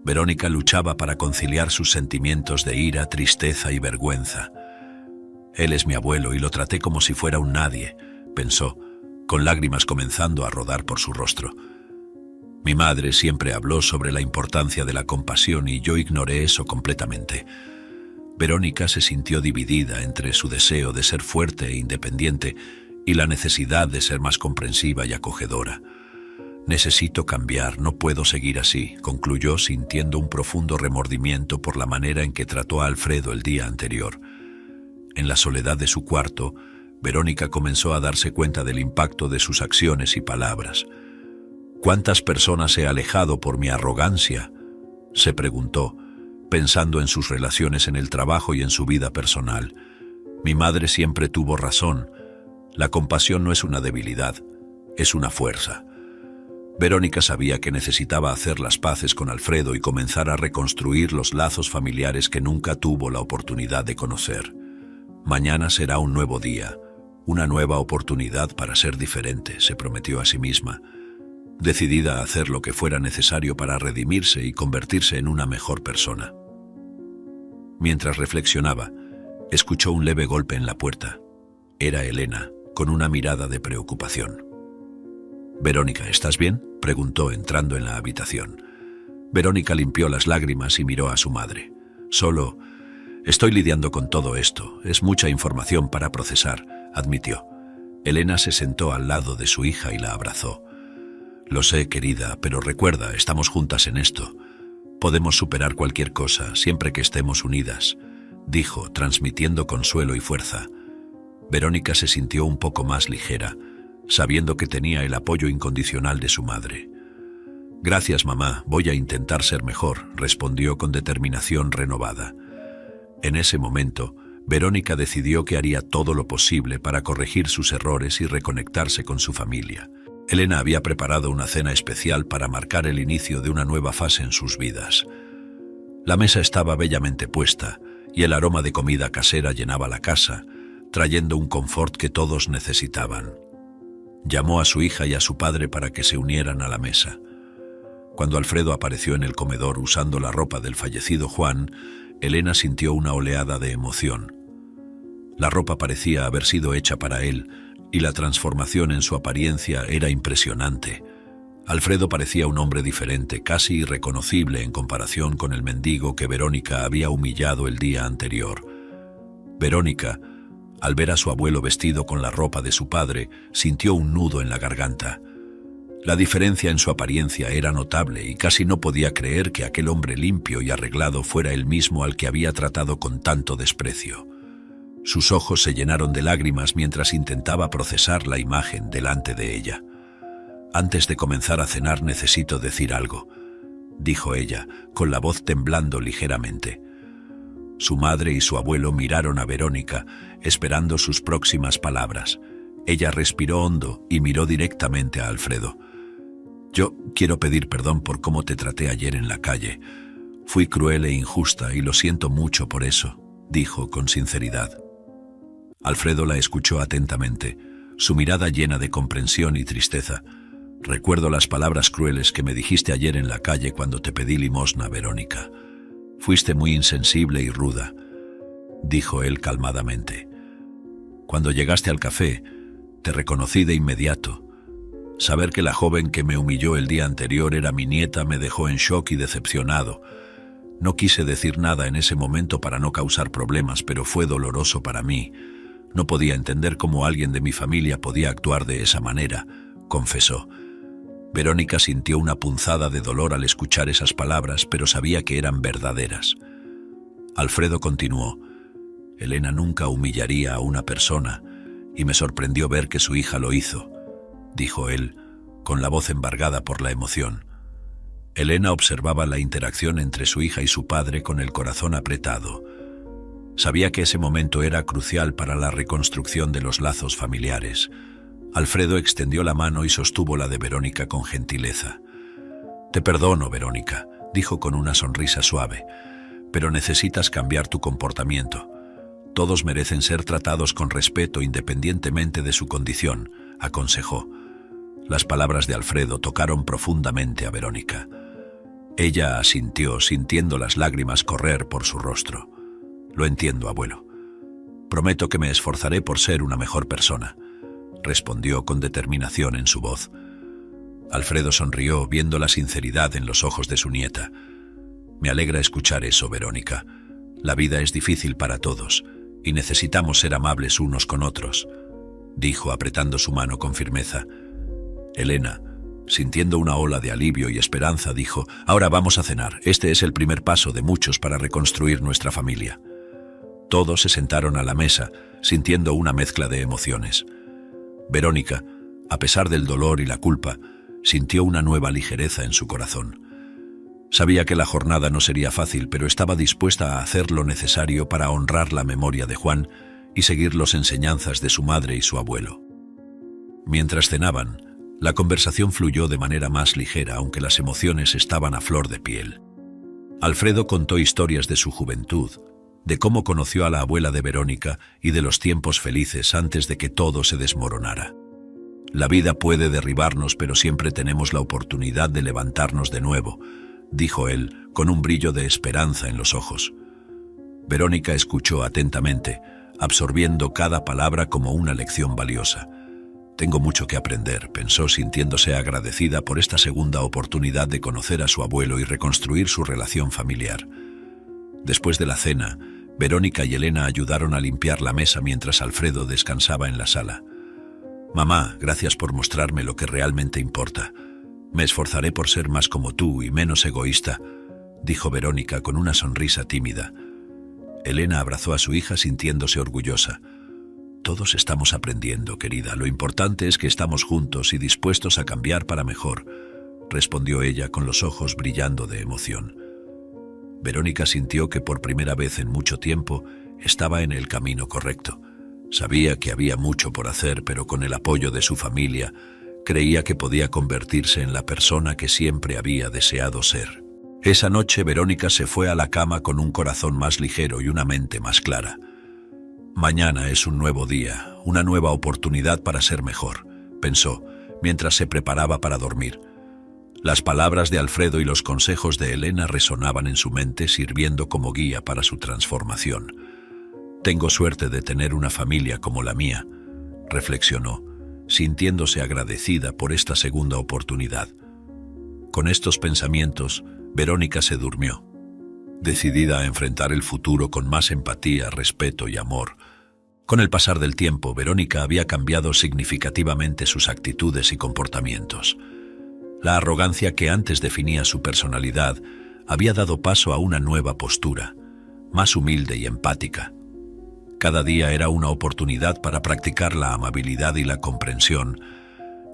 Verónica luchaba para conciliar sus sentimientos de ira, tristeza y vergüenza. «Él es mi abuelo y lo traté como si fuera un nadie», pensó, con lágrimas comenzando a rodar por su rostro. «Mi madre siempre habló sobre la importancia de la compasión y yo ignoré eso completamente». Verónica se sintió dividida entre su deseo de ser fuerte e independiente y la necesidad de ser más comprensiva y acogedora. «Necesito cambiar, no puedo seguir así», concluyó sintiendo un profundo remordimiento por la manera en que trató a Alfredo el día anterior. En la soledad de su cuarto, Verónica comenzó a darse cuenta del impacto de sus acciones y palabras. «¿Cuántas personas he alejado por mi arrogancia?», se preguntó, pensando en sus relaciones en el trabajo y en su vida personal. «Mi madre siempre tuvo razón. La compasión no es una debilidad, es una fuerza». Verónica sabía que necesitaba hacer las paces con Alfredo y comenzar a reconstruir los lazos familiares que nunca tuvo la oportunidad de conocer. Mañana será un nuevo día, una nueva oportunidad para ser diferente, se prometió a sí misma, decidida a hacer lo que fuera necesario para redimirse y convertirse en una mejor persona. Mientras reflexionaba, escuchó un leve golpe en la puerta. Era Elena, con una mirada de preocupación. «Verónica, ¿estás bien?», preguntó entrando en la habitación. Verónica limpió las lágrimas y miró a su madre. «Solo Estoy lidiando con todo esto. Es mucha información para procesar, admitió. Elena se sentó al lado de su hija y la abrazó. Lo sé, querida, pero recuerda, estamos juntas en esto. Podemos superar cualquier cosa, siempre que estemos unidas, dijo, transmitiendo consuelo y fuerza. Verónica se sintió un poco más ligera, sabiendo que tenía el apoyo incondicional de su madre. Gracias, mamá, voy a intentar ser mejor, respondió con determinación renovada. En ese momento, Verónica decidió que haría todo lo posible para corregir sus errores y reconectarse con su familia. Elena había preparado una cena especial para marcar el inicio de una nueva fase en sus vidas. La mesa estaba bellamente puesta y el aroma de comida casera llenaba la casa, trayendo un confort que todos necesitaban. Llamó a su hija y a su padre para que se unieran a la mesa. Cuando Alfredo apareció en el comedor usando la ropa del fallecido Juan, Elena sintió una oleada de emoción. La ropa parecía haber sido hecha para él, y la transformación en su apariencia era impresionante. Alfredo parecía un hombre diferente, casi irreconocible en comparación con el mendigo que Verónica había humillado el día anterior. Verónica, al ver a su abuelo vestido con la ropa de su padre, sintió un nudo en la garganta. La diferencia en su apariencia era notable y casi no podía creer que aquel hombre limpio y arreglado fuera el mismo al que había tratado con tanto desprecio. Sus ojos se llenaron de lágrimas mientras intentaba procesar la imagen delante de ella. «Antes de comenzar a cenar necesito decir algo», dijo ella, con la voz temblando ligeramente. Su madre y su abuelo miraron a Verónica, esperando sus próximas palabras. Ella respiró hondo y miró directamente a Alfredo. «Yo quiero pedir perdón por cómo te traté ayer en la calle. Fui cruel e injusta y lo siento mucho por eso», dijo con sinceridad. Alfredo la escuchó atentamente, su mirada llena de comprensión y tristeza. «Recuerdo las palabras crueles que me dijiste ayer en la calle cuando te pedí limosna, Verónica. Fuiste muy insensible y ruda», dijo él calmadamente. «Cuando llegaste al café, te reconocí de inmediato. Saber que la joven que me humilló el día anterior era mi nieta me dejó en shock y decepcionado. No quise decir nada en ese momento para no causar problemas, pero fue doloroso para mí. No podía entender cómo alguien de mi familia podía actuar de esa manera», confesó. Verónica sintió una punzada de dolor al escuchar esas palabras, pero sabía que eran verdaderas. Alfredo continuó. «Elena nunca humillaría a una persona, y me sorprendió ver que su hija lo hizo», dijo él, con la voz embargada por la emoción. Elena observaba la interacción entre su hija y su padre con el corazón apretado. Sabía que ese momento era crucial para la reconstrucción de los lazos familiares. Alfredo extendió la mano y sostuvo la de Verónica con gentileza. «Te perdono, Verónica», dijo con una sonrisa suave, «pero necesitas cambiar tu comportamiento. Todos merecen ser tratados con respeto independientemente de su condición», aconsejó. Las palabras de Alfredo tocaron profundamente a Verónica. Ella asintió, sintiendo las lágrimas correr por su rostro. «Lo entiendo, abuelo. Prometo que me esforzaré por ser una mejor persona», respondió con determinación en su voz. Alfredo sonrió, viendo la sinceridad en los ojos de su nieta. «Me alegra escuchar eso, Verónica. La vida es difícil para todos y necesitamos ser amables unos con otros», dijo apretando su mano con firmeza. Elena, sintiendo una ola de alivio y esperanza, dijo: «Ahora vamos a cenar. Este es el primer paso de muchos para reconstruir nuestra familia». Todos se sentaron a la mesa, sintiendo una mezcla de emociones. Verónica, a pesar del dolor y la culpa, sintió una nueva ligereza en su corazón. Sabía que la jornada no sería fácil, pero estaba dispuesta a hacer lo necesario para honrar la memoria de Juan y seguir las enseñanzas de su madre y su abuelo. Mientras cenaban, la conversación fluyó de manera más ligera, aunque las emociones estaban a flor de piel. Alfredo contó historias de su juventud, de cómo conoció a la abuela de Verónica y de los tiempos felices antes de que todo se desmoronara. «La vida puede derribarnos, pero siempre tenemos la oportunidad de levantarnos de nuevo», dijo él, con un brillo de esperanza en los ojos. Verónica escuchó atentamente, absorbiendo cada palabra como una lección valiosa. «Tengo mucho que aprender», pensó, sintiéndose agradecida por esta segunda oportunidad de conocer a su abuelo y reconstruir su relación familiar. Después de la cena, Verónica y Elena ayudaron a limpiar la mesa mientras Alfredo descansaba en la sala. «Mamá, gracias por mostrarme lo que realmente importa. Me esforzaré por ser más como tú y menos egoísta», dijo Verónica con una sonrisa tímida. Elena abrazó a su hija sintiéndose orgullosa. «Todos estamos aprendiendo, querida. Lo importante es que estamos juntos y dispuestos a cambiar para mejor», respondió ella con los ojos brillando de emoción. Verónica sintió que por primera vez en mucho tiempo estaba en el camino correcto. Sabía que había mucho por hacer, pero con el apoyo de su familia, creía que podía convertirse en la persona que siempre había deseado ser. Esa noche Verónica se fue a la cama con un corazón más ligero y una mente más clara. «Mañana es un nuevo día, una nueva oportunidad para ser mejor», pensó, mientras se preparaba para dormir. Las palabras de Alfredo y los consejos de Elena resonaban en su mente, sirviendo como guía para su transformación. «Tengo suerte de tener una familia como la mía», reflexionó, sintiéndose agradecida por esta segunda oportunidad. Con estos pensamientos, Verónica se durmió, decidida a enfrentar el futuro con más empatía, respeto y amor. Con el pasar del tiempo, Verónica había cambiado significativamente sus actitudes y comportamientos. La arrogancia que antes definía su personalidad había dado paso a una nueva postura, más humilde y empática. Cada día era una oportunidad para practicar la amabilidad y la comprensión,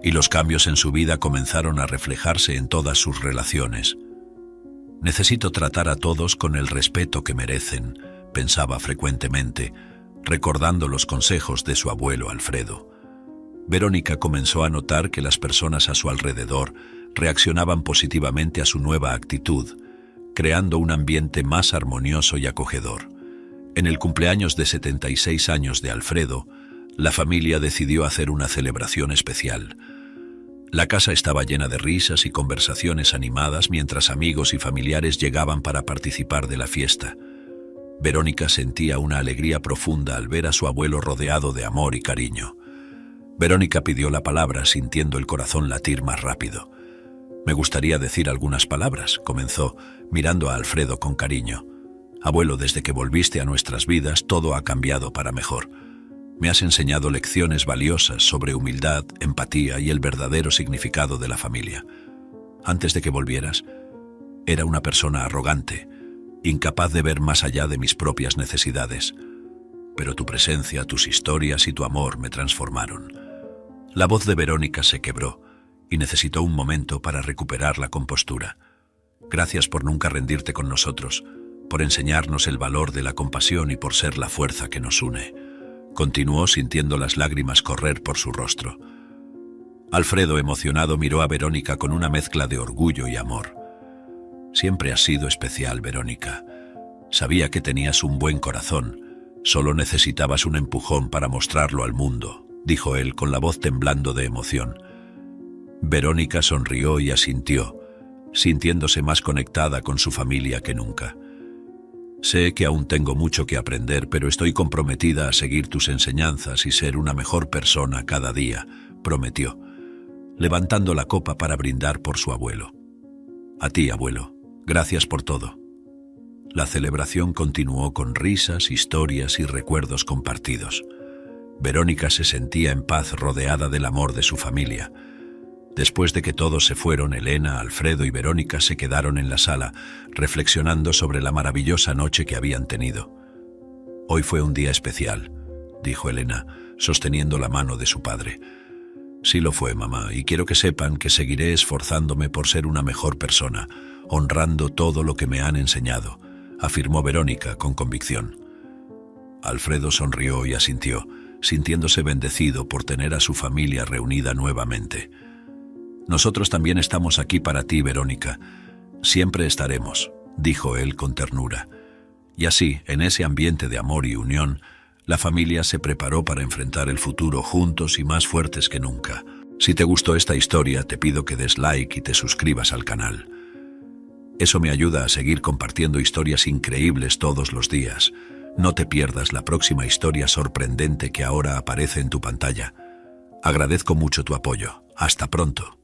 y los cambios en su vida comenzaron a reflejarse en todas sus relaciones. «Necesito tratar a todos con el respeto que merecen», pensaba frecuentemente, recordando los consejos de su abuelo Alfredo. Verónica comenzó a notar que las personas a su alrededor reaccionaban positivamente a su nueva actitud, creando un ambiente más armonioso y acogedor. En el cumpleaños de 76 años de Alfredo, la familia decidió hacer una celebración especial. La casa estaba llena de risas y conversaciones animadas mientras amigos y familiares llegaban para participar de la fiesta. Verónica sentía una alegría profunda al ver a su abuelo rodeado de amor y cariño. Verónica pidió la palabra sintiendo el corazón latir más rápido. «Me gustaría decir algunas palabras», comenzó, mirando a Alfredo con cariño. «Abuelo, desde que volviste a nuestras vidas, todo ha cambiado para mejor. Me has enseñado lecciones valiosas sobre humildad, empatía y el verdadero significado de la familia. Antes de que volvieras, era una persona arrogante, incapaz de ver más allá de mis propias necesidades. Pero tu presencia, tus historias y tu amor me transformaron». La voz de Verónica se quebró y necesitó un momento para recuperar la compostura. «Gracias por nunca rendirte con nosotros, por enseñarnos el valor de la compasión y por ser la fuerza que nos une», continuó sintiendo las lágrimas correr por su rostro. Alfredo, emocionado, miró a Verónica con una mezcla de orgullo y amor. «Siempre has sido especial, Verónica. Sabía que tenías un buen corazón. Solo necesitabas un empujón para mostrarlo al mundo», dijo él con la voz temblando de emoción. Verónica sonrió y asintió, sintiéndose más conectada con su familia que nunca. «Sé que aún tengo mucho que aprender, pero estoy comprometida a seguir tus enseñanzas y ser una mejor persona cada día», prometió, levantando la copa para brindar por su abuelo. «A ti, abuelo, gracias por todo». La celebración continuó con risas, historias y recuerdos compartidos. Verónica se sentía en paz rodeada del amor de su familia. Después de que todos se fueron, Elena, Alfredo y Verónica se quedaron en la sala, reflexionando sobre la maravillosa noche que habían tenido. «Hoy fue un día especial», dijo Elena, sosteniendo la mano de su padre. «Sí lo fue, mamá, y quiero que sepan que seguiré esforzándome por ser una mejor persona, honrando todo lo que me han enseñado», afirmó Verónica con convicción. Alfredo sonrió y asintió, sintiéndose bendecido por tener a su familia reunida nuevamente. «Nosotros también estamos aquí para ti, Verónica. Siempre estaremos», dijo él con ternura. Y así, en ese ambiente de amor y unión, la familia se preparó para enfrentar el futuro juntos y más fuertes que nunca. Si te gustó esta historia, te pido que des like y te suscribas al canal. Eso me ayuda a seguir compartiendo historias increíbles todos los días. No te pierdas la próxima historia sorprendente que ahora aparece en tu pantalla. Agradezco mucho tu apoyo. Hasta pronto.